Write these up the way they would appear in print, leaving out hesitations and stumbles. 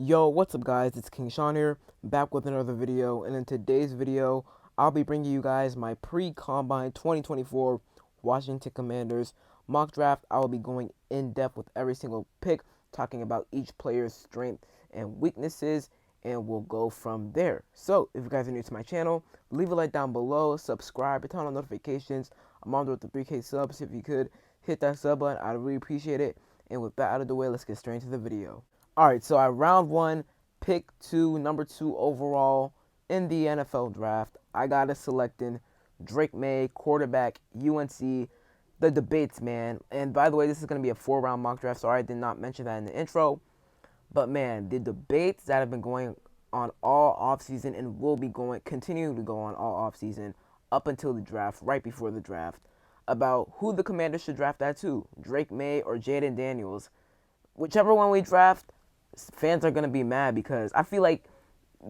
Yo, what's up guys? It's King Sean here, back with another video, and in today's video, I'll be bringing you guys my pre-combine 2024 Washington Commanders mock draft. I will be going in depth with every single pick, talking about each player's strength and weaknesses, and we'll go from there. So, if you guys are new to my channel, leave a like down below, subscribe, and turn on notifications. I'm on with the 3K subs. If you could hit that sub button, I'd really appreciate it. And with that out of the way, let's get straight into the video. All right, so at round one, pick two, number 2 overall in the NFL draft, I got us selecting Drake Maye, quarterback, UNC. The debates, man. And by the way, this is going to be a 4-round mock draft. Sorry I did not mention that in the intro. But man, the debates that have been going on all offseason and will be going, continue to go on all offseason up until the draft, right before the draft, about who the Commanders should draft at two, Drake Maye or Jayden Daniels. Whichever one we draft, fans are gonna be mad because I feel like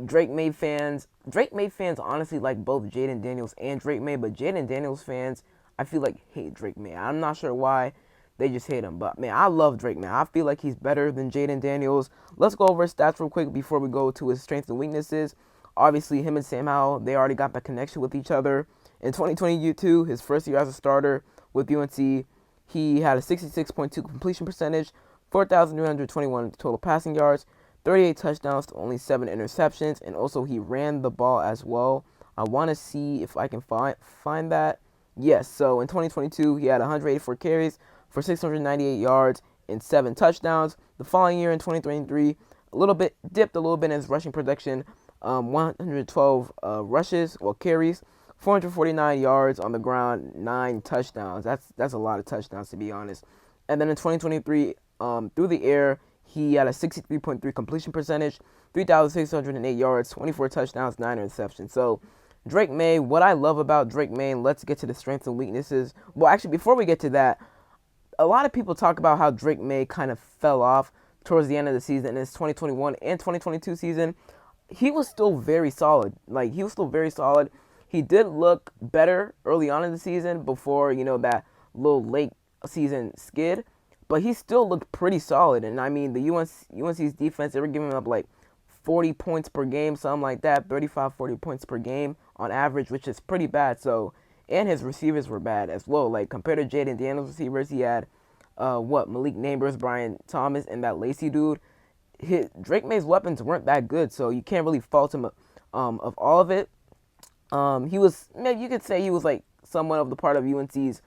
Drake Maye fans honestly like both Jayden Daniels and Drake Maye, but Jayden Daniels fans, I feel like hate Drake Maye. I'm not sure why, they just hate him. But man, I love Drake Maye. I feel like he's better than Jayden Daniels. Let's go over his stats real quick before we go to his strengths and weaknesses. Obviously, him and Sam Howell, they already got that connection with each other. In 2022, his first year as a starter with UNC, he had a 66.2 completion percentage, 4,321 total passing yards, 38 touchdowns to only 7 interceptions, and also he ran the ball as well. I want to see if I can find that. Yes, so in 2022, he had 184 carries for 698 yards and 7 touchdowns. The following year in 2023, dipped a little bit in his rushing production, 112 carries, 449 yards on the ground, 9 touchdowns. That's a lot of touchdowns, to be honest. And then in 2023, through the air, he had a 63.3 completion percentage, 3,608 yards, 24 touchdowns, 9 interceptions. So Drake Maye, what I love about Drake Maye, let's get to the strengths and weaknesses. Well, actually, before we get to that, a lot of people talk about how Drake Maye kind of fell off towards the end of the season in his 2021 and 2022 season. He was still very solid. He did look better early on in the season before, that little late season skid, but he still looked pretty solid. And I mean, the UNC's defense, they were giving up like 40 points per game, something like that, 35, 40 points per game on average, which is pretty bad. So, and his receivers were bad as well. Like, compared to Jayden Daniels' receivers, he had, Malik Nabers, Brian Thomas, and that Lacey dude. Drake Maye's weapons weren't that good, so you can't really fault him of all of it. He was, maybe you could say he was like somewhat of the part of UNC's,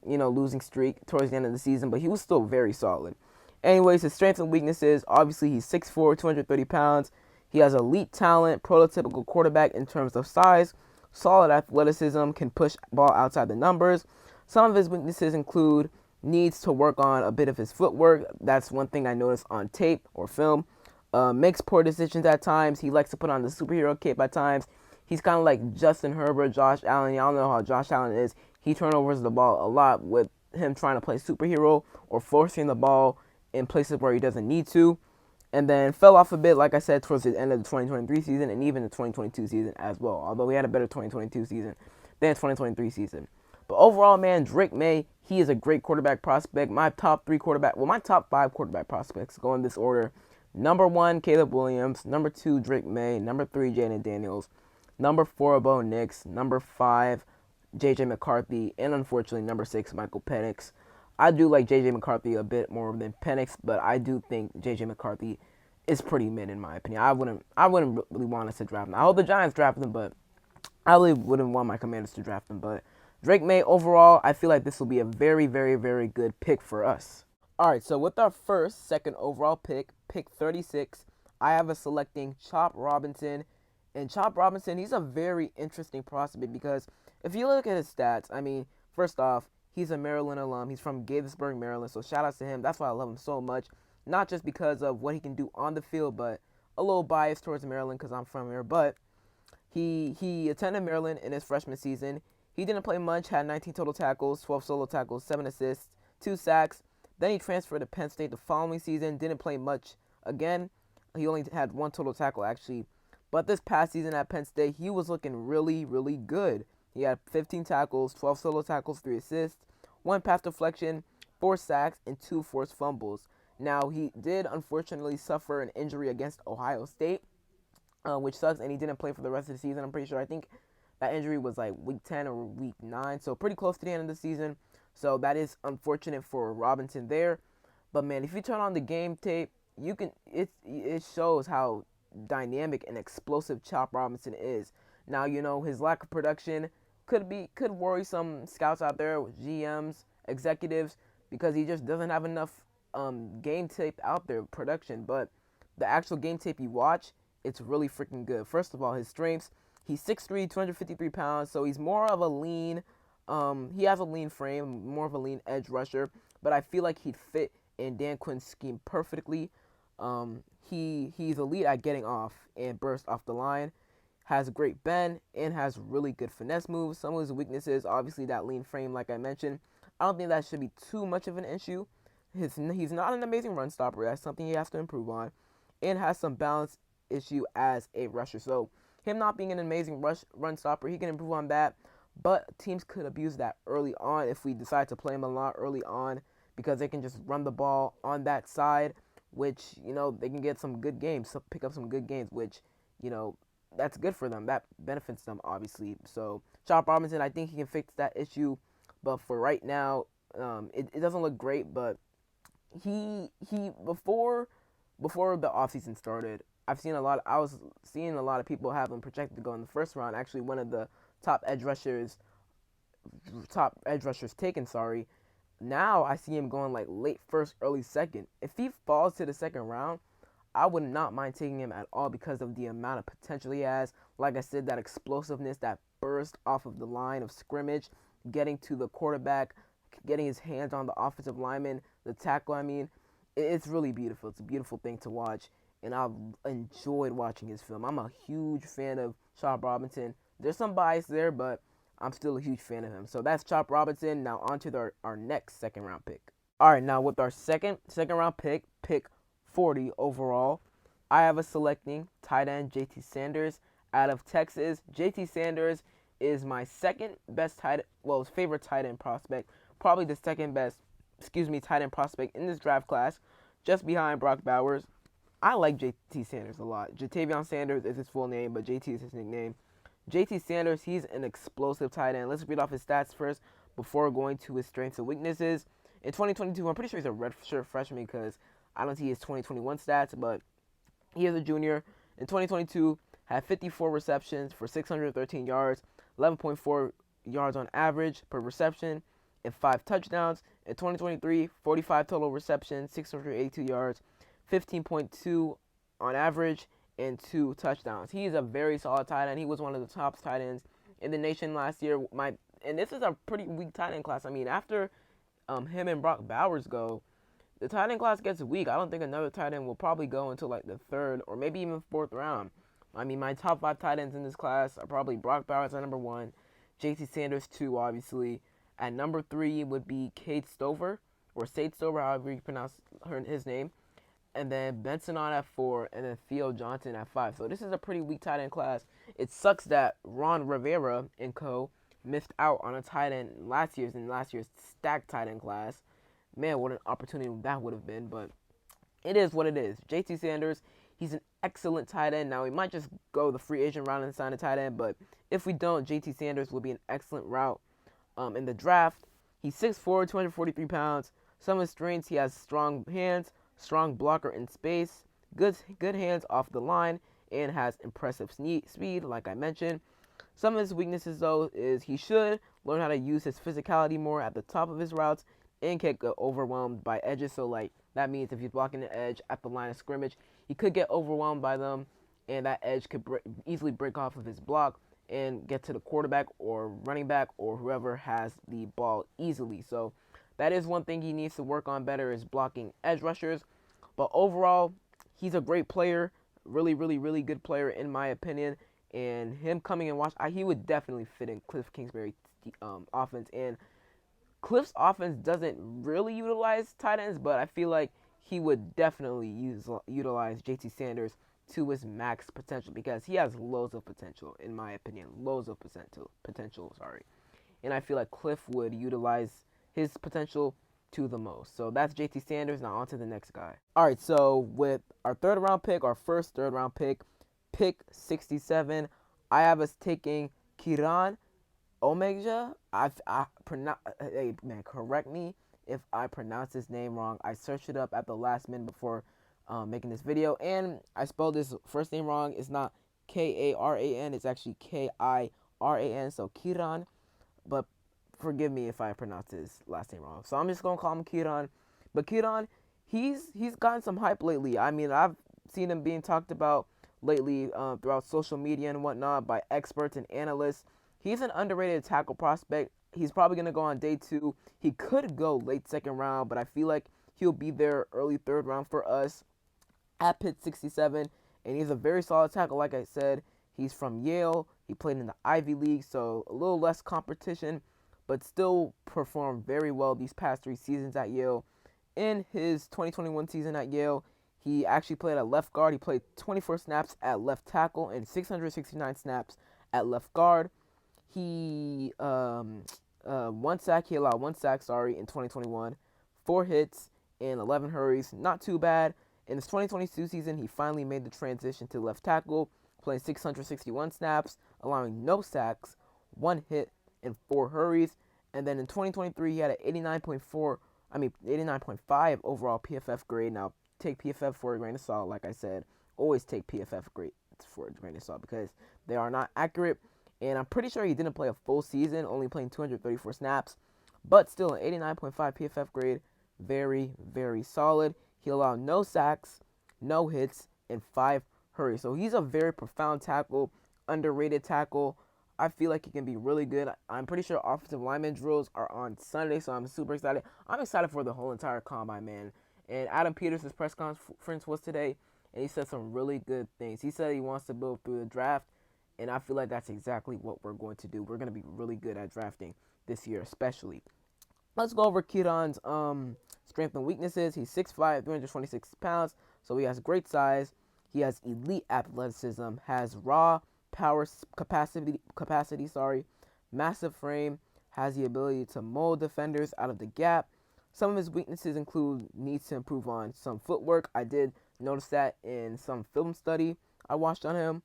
losing streak towards the end of the season, but he was still very solid. Anyways, his strengths and weaknesses, obviously he's 6'4", 230 pounds. He has elite talent, prototypical quarterback in terms of size, solid athleticism, can push ball outside the numbers. Some of his weaknesses include needs to work on a bit of his footwork. That's one thing I noticed on tape or film. Makes poor decisions at times. He likes to put on the superhero cape at times. He's kind of like Justin Herbert, Josh Allen. Y'all know how Josh Allen is. He turnovers the ball a lot with him trying to play superhero or forcing the ball in places where he doesn't need to. And then fell off a bit, like I said, towards the end of the 2023 season and even the 2022 season as well. Although he had a better 2022 season than 2023 season. But overall, man, Drake Maye, he is a great quarterback prospect. My top 5 quarterback prospects go in this order. Number 1, Caleb Williams. Number 2, Drake Maye. Number 3, Jayden Daniels. Number 4, Bo Nix. Number 5, J.J. McCarthy. And unfortunately, number 6, Michael Penix. I do like J.J. McCarthy a bit more than Penix, but I do think J.J. McCarthy is pretty mid in my opinion. I wouldn't really want us to draft him. I hope the Giants draft him, but I really wouldn't want my Commanders to draft him. But Drake Maye, overall, I feel like this will be a very, very, very good pick for us. All right, so with our second overall pick 36, I have us selecting Chop Robinson. And Chop Robinson, he's a very interesting prospect because if you look at his stats, I mean, first off, he's a Maryland alum. He's from Gaithersburg, Maryland, so shout outs to him. That's why I love him so much. Not just because of what he can do on the field, but a little biased towards Maryland because I'm from here. But he attended Maryland in his freshman season. He didn't play much, had 19 total tackles, 12 solo tackles, 7 assists, 2 sacks. Then he transferred to Penn State the following season, didn't play much again. He only had 1 total tackle, actually. But this past season at Penn State, he was looking really, really good. He had 15 tackles, 12 solo tackles, 3 assists, 1 pass deflection, 4 sacks, and 2 forced fumbles. Now, he did unfortunately suffer an injury against Ohio State, which sucks, and he didn't play for the rest of the season. I'm pretty sure. I think that injury was like week 10 or week 9, so pretty close to the end of the season. So that is unfortunate for Robinson there. But man, if you turn on the game tape, you can it shows how dynamic and explosive Chop Robinson is. Now, his lack of production could worry some scouts out there, GMs, executives, because he just doesn't have enough game tape out there, production. But the actual game tape you watch, it's really freaking good. First of all, his strengths. He's 6'3", 253 pounds, so he's more of a lean. He has a lean frame, more of a lean edge rusher, but I feel like he'd fit in Dan Quinn's scheme perfectly. He's elite at getting off and burst off the line, has a great bend, and has really good finesse moves. Some of his weaknesses, obviously that lean frame, like I mentioned. I don't think that should be too much of an issue. He's not an amazing run stopper. That's something he has to improve on, and has some balance issue as a rusher. So him not being an amazing run stopper, he can improve on that. But teams could abuse that early on if we decide to play him a lot early on, because they can just run the ball on that side, which, they can get some good games, so pick up some good games, which, that's good for them. That benefits them, obviously. So Chop Robinson, I think he can fix that issue. But for right now, it doesn't look great. But he before the offseason started, I was seeing a lot of people have him projected to go in the first round. Actually, one of the top edge rushers taken. Sorry. Now I see him going like late first, early second. If he falls to the second round, I would not mind taking him at all because of the amount of potential he has. Like I said, that explosiveness, that burst off of the line of scrimmage, getting to the quarterback, getting his hands on the offensive lineman, the tackle. I mean, it's really beautiful. It's a beautiful thing to watch, and I've enjoyed watching his film. I'm a huge fan of Chop Robinson. There's some bias there, but I'm still a huge fan of him. So that's Chop Robinson. Now on to our next second round pick. All right, now with our second round pick 40 overall, I have a selecting tight end JT Sanders out of Texas. JT Sanders is my second best favorite tight end prospect, probably the second best, tight end prospect in this draft class, just behind Brock Bowers. I like JT Sanders a lot. Jatavion Sanders is his full name, but JT is his nickname. JT Sanders, he's an explosive tight end. Let's read off his stats first before going to his strengths and weaknesses. In 2022, I'm pretty sure he's a redshirt freshman because I don't see his 2021 stats, but he is a junior. In 2022, had 54 receptions for 613 yards, 11.4 yards on average per reception, and 5 touchdowns. In 2023, 45 total receptions, 682 yards, 15.2 on average, and 2 touchdowns. He is a very solid tight end. He was one of the top tight ends in the nation last year. And this is a pretty weak tight end class. I mean, after him and Brock Bowers go, the tight end class gets weak. I don't think another tight end will probably go until like the third or maybe even fourth round. I mean, my top 5 tight ends in this class are probably Brock Bowers at number 1, JT Sanders 2, obviously. At number 3 would be Cade Stover, or Sade Stover, however you pronounce his name. And then Benson on at 4, and then Theo Johnson at 5. So this is a pretty weak tight end class. It sucks that Ron Rivera and co. missed out on a tight end in last year's stacked tight end class. Man, what an opportunity that would have been. But it is what it is. JT Sanders, he's an excellent tight end. Now, we might just go the free agent route and sign a tight end. But if we don't, JT Sanders will be an excellent route in the draft. He's 6'4", 243 pounds. Some of his strengths, he has strong hands, strong blocker in space, good hands off the line, and has impressive speed, like I mentioned. Some of his weaknesses, though, is he should learn how to use his physicality more at the top of his routes and can't get overwhelmed by edges. So, like, that means if he's blocking the edge at the line of scrimmage, he could get overwhelmed by them, and that edge could easily break off of his block and get to the quarterback or running back or whoever has the ball easily. So that is one thing he needs to work on better, is blocking edge rushers. But overall, he's a great player, really, really, really good player in my opinion. And him coming and he would definitely fit in Cliff Kingsbury's offense. And Cliff's offense doesn't really utilize tight ends, but I feel like he would definitely utilize JT Sanders to his max potential because he has loads of potential, in my opinion. Loads of potential, sorry. And I feel like Cliff would utilize his potential to the most. So that's JT Sanders. Now on to the next guy. All right, so with our third round pick, our first third round pick, pick 67, I have us taking Kiran Omega. Hey man, correct me if I pronounce his name wrong. I searched it up at the last minute before making this video, and I spelled his first name wrong. It's not Karan, it's actually Kiran. So Kiran, but forgive me if I pronounce his last name wrong. So I'm just gonna call him Kiran. But Kiran, he's gotten some hype lately. I mean, I've seen him being talked about lately throughout social media and whatnot by experts and analysts. He's an underrated tackle prospect. He's probably gonna go on day 2. He could go late second round, but I feel like he'll be there early third round for us at Pitt 67, and he's a very solid tackle. Like I said, he's from Yale. He played in the Ivy League, so a little less competition, but still performed very well these past 3 seasons at Yale. In his 2021 season at Yale, he actually played at left guard. He played 24 snaps at left tackle and 669 snaps at left guard. He one sack. He allowed 1 sack. In 2021, 4 hits and 11 hurries. Not too bad. In his 2022 season, he finally made the transition to left tackle, playing 661 snaps, allowing no sacks, 1 hit, and 4 hurries. And then in 2023, he had an 89.5 overall PFF grade. Now, take PFF for a grain of salt. Like I said, always take PFF grades for a grain of salt because they are not accurate. And I'm pretty sure he didn't play a full season, only playing 234 snaps, but still an 89.5 PFF grade. Very, very solid. He allowed no sacks, no hits, and 5 hurries. So he's a very profound tackle, underrated tackle. I feel like he can be really good. I'm pretty sure offensive lineman drills are on Sunday, so I'm super excited. I'm excited for the whole entire combine, man. And Adam Peters' press conference was today, and he said some really good things. He said he wants to build through the draft, and I feel like that's exactly what we're going to do. We're going to be really good at drafting this year, especially. Let's go over Kiran's strength and weaknesses. He's 6'5", 326 pounds, so he has great size. He has elite athleticism, has raw power capacity, massive frame, has the ability to mold defenders out of the gap. Some of his weaknesses include needs to improve on some footwork. I did notice that in some film study I watched on him.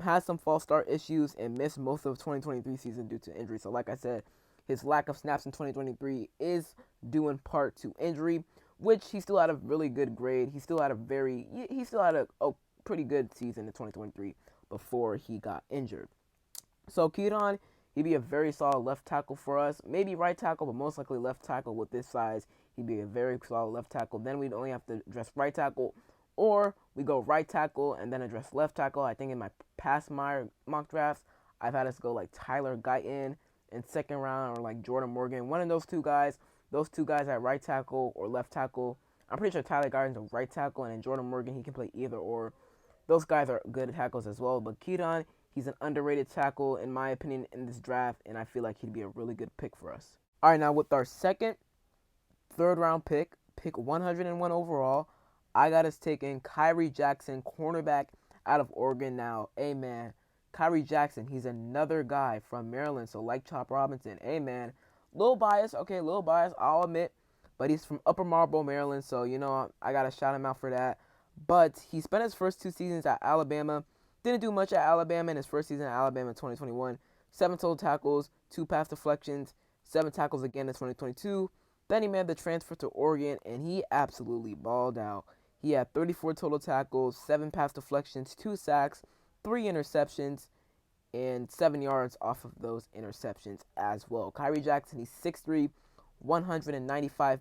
Has some false start issues and missed most of 2023 season due to injury. So like I said, his lack of snaps in 2023 is due in part to injury, which he still had a really good grade. He still had a pretty good season in 2023 before he got injured. So Kiran, he'd be a very solid left tackle for us. Maybe right tackle, but most likely left tackle with this size. He'd be a very solid left tackle. Then we'd only have to address right tackle, or we go right tackle and then address left tackle. I think in my past mock drafts, I've had us go like Tyler Guyton in second round, or like Jordan Morgan. One of those two guys at right tackle or left tackle. I'm pretty sure Tyler Guyton's a right tackle, and then Jordan Morgan, he can play either or. Those guys are good tackles as well. But Kiran, he's an underrated tackle, in my opinion, in this draft, and I feel like he'd be a really good pick for us. All right, now with our second, third round pick 101 overall, I got us taking Khyree Jackson, cornerback out of Oregon. Now, hey man, Khyree Jackson, he's another guy from Maryland, so like Chop Robinson. Hey man, little bias, I'll admit, but he's from Upper Marlboro, Maryland, so you know I gotta shout him out for that. But he spent his first 2 seasons at Alabama. Didn't do much at Alabama in his first season at Alabama in 2021. 7 total tackles, 2 pass deflections, 7 tackles again in 2022. Then he made the transfer to Oregon, and he absolutely balled out. He had 34 total tackles, 7 pass deflections, 2 sacks, 3 interceptions, and 7 yards off of those interceptions as well. Khyree Jackson, he's 6'3", 195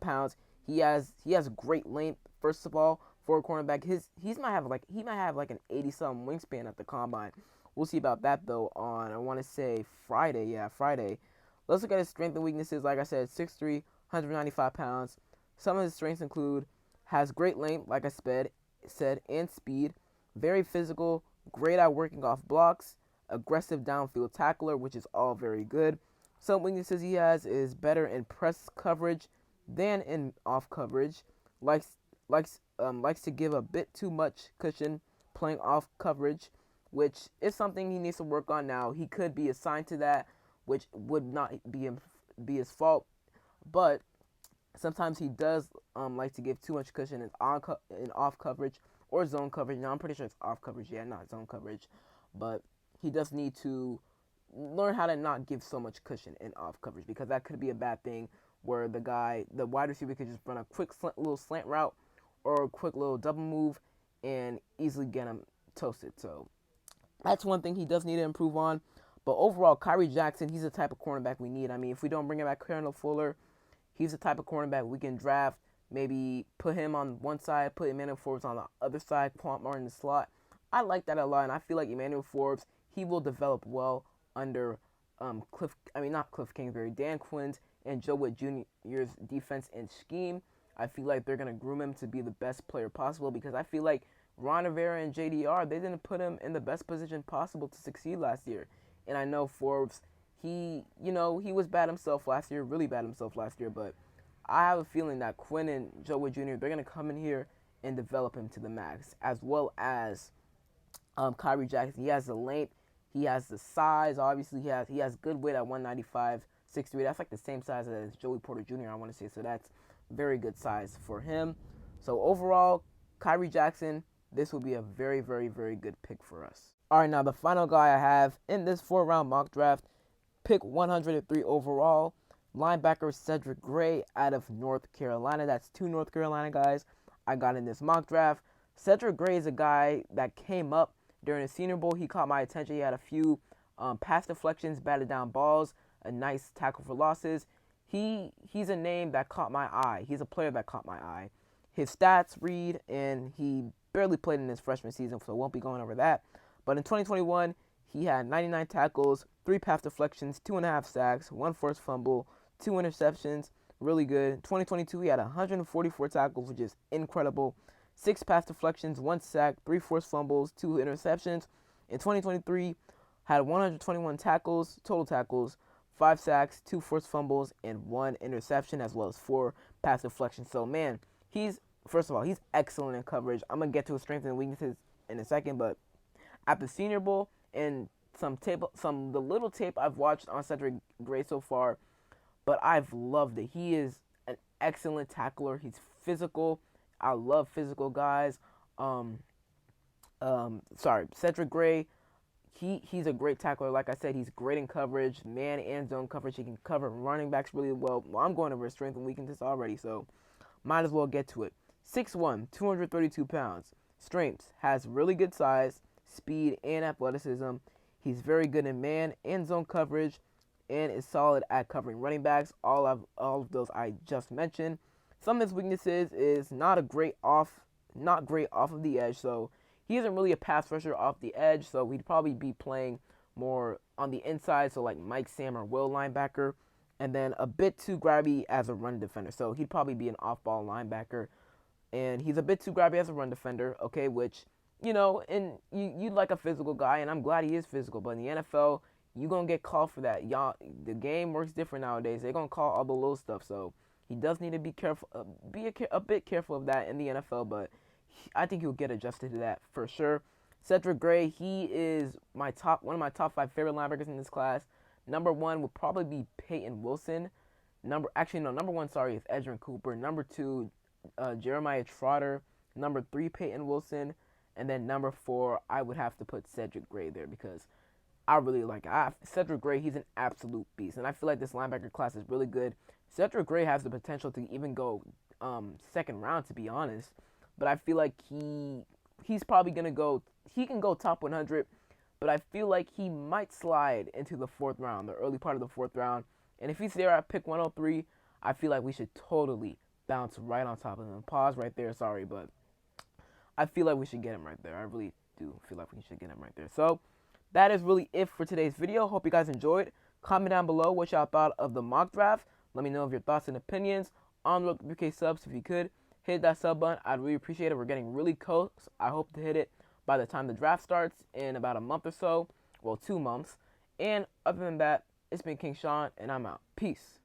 pounds. He has great length. First of all, for a cornerback, he might have like an 80-something wingspan at the combine. We'll see about that though on, I want to say Friday. Yeah, Friday. Let's look at his strengths and weaknesses. Like I said, 6'3", 195 pounds. Some of his strengths include has great length, like I said, and speed. Very physical, great at working off blocks, aggressive downfield tackler, which is all very good. Some weaknesses he has is better in press coverage than in off coverage. Likes to give a bit too much cushion playing off coverage, which is something he needs to work on now. He could be assigned to that, which would not be his fault, but Sometimes he does like to give too much cushion in off coverage or zone coverage. Now I'm pretty sure it's off coverage, yeah, not zone coverage, but he does need to learn how to not give so much cushion in off coverage, because that could be a bad thing where the wide receiver could just run a quick little slant route or a quick little double move and easily get him toasted. So that's one thing he does need to improve on. But overall, Kyrie Jackson, he's the type of cornerback we need. I mean, if we don't bring him back Kendall Fuller, he's the type of cornerback we can draft. Maybe put him on one side, put Emmanuel Forbes on the other side, Quan Martin in the slot. I like that a lot, and I feel like Emmanuel Forbes, he will develop well under not Cliff Kingsbury, Dan Quinn's and Joe Witt Jr.'s defense and scheme. I feel like they're going to groom him to be the best player possible, because I feel like Ron Rivera and JDR, they didn't put him in the best position possible to succeed last year. And I know Forbes, he was bad himself last year, really bad himself last year, but I have a feeling that Quinn and Joe Witt Jr., they're going to come in here and develop him to the max, as well as Kyrie Jackson. He has the length, he has the size. Obviously, he has good weight at 195, 6'3". That's like the same size as Joey Porter Jr., I want to say. So that's very good size for him. So overall, Kyrie Jackson, this will be a very, very, very good pick for us. All right, now the final guy I have in this 4-round mock draft, pick 103 overall, linebacker Cedric Gray out of North Carolina. That's 2 North Carolina guys I got in this mock draft. Cedric Gray is a guy that came up during the Senior Bowl. He caught my attention. He had a few pass deflections, batted down balls, a nice tackle for losses. He's a name that caught my eye. He's a player that caught my eye. His stats read, and he barely played in his freshman season, so won't be going over that. But in 2021, he had 99 tackles, 3 pass deflections, 2.5 sacks, 1 forced fumble, 2 interceptions. Really good. 2022, he had 144 tackles, which is incredible. 6 pass deflections, 1 sack, 3 forced fumbles, 2 interceptions. In 2023, had 121 tackles, total tackles, 5 sacks, 2 forced fumbles, and 1 interception, as well as 4 pass deflections. So, man, first of all, he's excellent in coverage. I'm going to get to his strengths and weaknesses in a second, but at the Senior Bowl and the little tape I've watched on Cedric Gray so far, but I've loved it. He is an excellent tackler. He's physical. I love physical guys. Cedric Gray, he's a great tackler. Like I said, he's great in coverage, man and zone coverage. He can cover running backs really well. Well, I'm going over his strength and weaknesses already, so might as well get to it. 6'1", 232 pounds. Strengths, has really good size, speed, and athleticism. He's very good in man and zone coverage, and is solid at covering running backs. All of those I just mentioned. Some of his weaknesses is not great off of the edge. So he isn't really a pass rusher off the edge. So he'd probably be playing more on the inside. So like Mike Sam or Will linebacker, and then a bit too grabby as a run defender. So he'd probably be an off-ball linebacker, and he's a bit too grabby as a run defender. Okay, which and you'd like a physical guy, and I'm glad he is physical. But in the NFL, you're going to get called for that. Y'all, the game works different nowadays. They're going to call all the little stuff. So he does need to be careful, a bit careful of that in the NFL. But I think he'll get adjusted to that for sure. Cedric Gray, he is one of my top 5 favorite linebackers in this class. Number 1 would probably be Peyton Wilson. Number 1, sorry, is Edgerrin Cooper. Number 2, Jeremiah Trotter. Number 3, Peyton Wilson. And then number 4, I would have to put Cedric Gray there, because I really like Cedric Gray. He's an absolute beast, and I feel like this linebacker class is really good. Cedric Gray has the potential to even go second round, to be honest. But I feel like he's probably gonna go. He can go top 100, but I feel like he might slide into the 4th round, the early part of the 4th round. And if he's there at pick 103, I feel like we should totally bounce right on top of him. Pause right there. Sorry, but I feel like we should get him right there. I really do feel like we should get him right there. So that is really it for today's video. Hope you guys enjoyed. Comment down below what y'all thought of the mock draft. Let me know of your thoughts and opinions. On the 3K subs, if you could hit that sub button, I'd really appreciate it. We're getting really close. I hope to hit it by the time the draft starts in about a month or so. Well, 2 months. And other than that, it's been King Sean, and I'm out. Peace.